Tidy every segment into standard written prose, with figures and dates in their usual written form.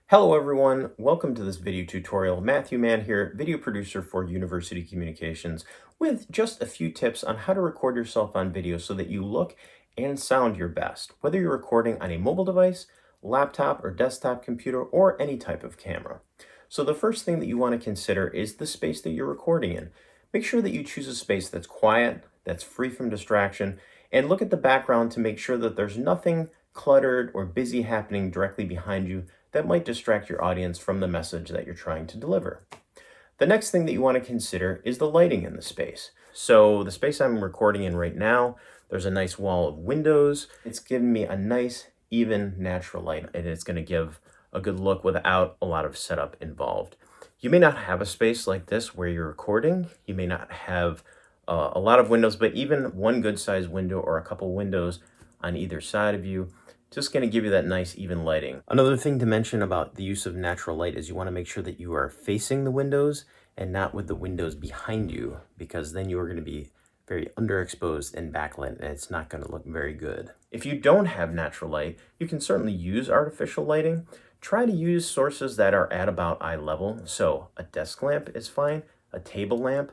Hello everyone, welcome to this video tutorial. Matthew Mann here, video producer for University Communications, with just a few tips on how to record yourself on video so that you look and sound your best, whether you're recording on a mobile device, laptop or desktop computer, or any type of camera. So the first thing that you want to consider is the space that you're recording in. Make sure that you choose a space that's quiet, that's free from distraction, and look at the background to make sure that there's nothing cluttered or busy happening directly behind you that might distract your audience from the message that you're trying to deliver. The next thing that you want to consider is the lighting in the space. So the space I'm recording in right now, there's a nice wall of windows. It's giving me a nice, even, natural light, and it's going to give a good look without a lot of setup involved. You may not have a space like this where you're recording. You may not have a lot of windows, but even one good sized window or a couple windows on either side of you, just going to give you that nice even lighting. Another thing to mention about the use of natural light is you want to make sure that you are facing the windows and not with the windows behind you, because then you are going to be very underexposed and backlit, and it's not going to look very good. If you don't have natural light, you can certainly use artificial lighting. Try to use sources that are at about eye level. So a desk lamp is fine, a table lamp.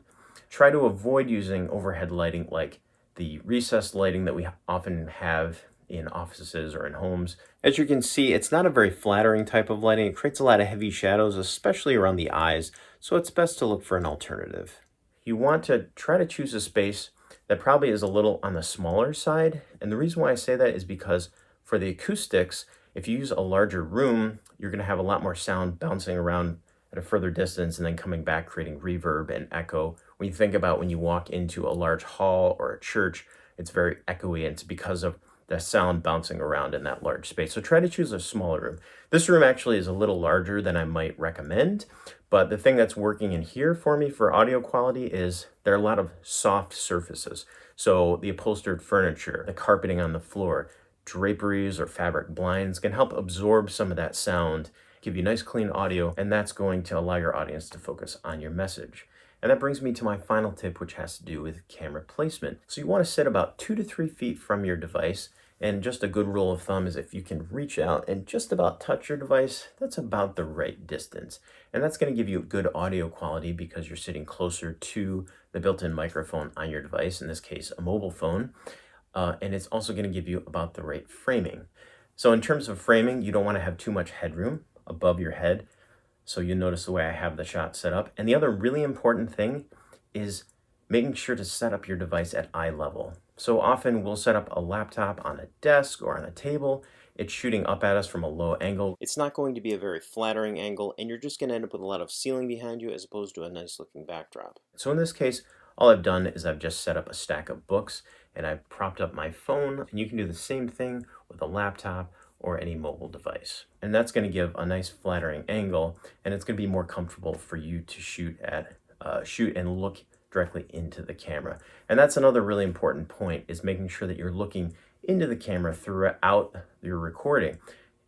Try to avoid using overhead lighting like the recessed lighting that we often have in offices or in homes. As you can see, it's not a very flattering type of lighting. It creates a lot of heavy shadows, especially around the eyes, so it's best to look for an alternative. You want to try to choose a space that probably is a little on the smaller side, and the reason why I say that is because for the acoustics, if you use a larger room, you're going to have a lot more sound bouncing around at a further distance and then coming back, creating reverb and echo. When you think about when you walk into a large hall or a church, it's very echoey, and it's because of the sound bouncing around in that large space. So try to choose a smaller room. This room actually is a little larger than I might recommend, but the thing that's working in here for me for audio quality is there are a lot of soft surfaces. So the upholstered furniture, the carpeting on the floor, draperies or fabric blinds can help absorb some of that sound, give you nice clean audio, and that's going to allow your audience to focus on your message. And that brings me to my final tip, which has to do with camera placement. So you want to sit about 2 to 3 feet from your device. And just a good rule of thumb is if you can reach out and just about touch your device, that's about the right distance. And that's going to give you good audio quality because you're sitting closer to the built-in microphone on your device, in this case, a mobile phone. And it's also going to give you about the right framing. So in terms of framing, you don't want to have too much headroom above your head. So you notice the way I have the shot set up. And the other really important thing is making sure to set up your device at eye level. So often we'll set up a laptop on a desk or on a table. It's shooting up at us from a low angle. It's not going to be a very flattering angle, and you're just going to end up with a lot of ceiling behind you as opposed to a nice looking backdrop. So in this case, all I've done is I've just set up a stack of books and I've propped up my phone, and you can do the same thing with a laptop or any mobile device. And that's going to give a nice flattering angle, and it's going to be more comfortable for you to shoot and look directly into the camera. And that's another really important point, is making sure that you're looking into the camera throughout your recording.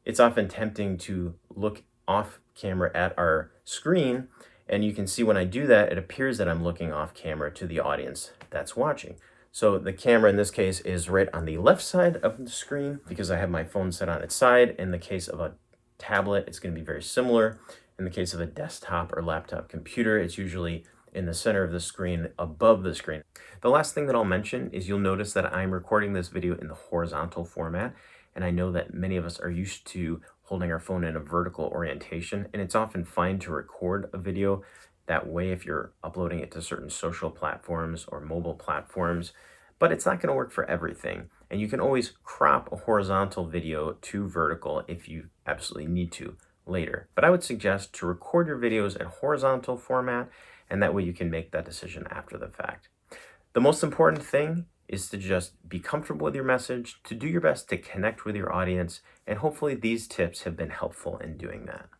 It's often tempting to look off camera at our screen, and you can see when I do that, it appears that I'm looking off camera to the audience that's watching. So the camera in this case is right on the left side of the screen because I have my phone set on its side. In the case of a tablet, it's going to be very similar. In the case of a desktop or laptop computer, it's usually in the center of the screen, above the screen. The last thing that I'll mention is you'll notice that I'm recording this video in the horizontal format, and I know that many of us are used to holding our phone in a vertical orientation, and it's often fine to record a video that way if you're uploading it to certain social platforms or mobile platforms, but it's not going to work for everything. And you can always crop a horizontal video to vertical if you absolutely need to later. But I would suggest to record your videos in horizontal format, and that way you can make that decision after the fact. The most important thing is to just be comfortable with your message, to do your best to connect with your audience, and hopefully these tips have been helpful in doing that.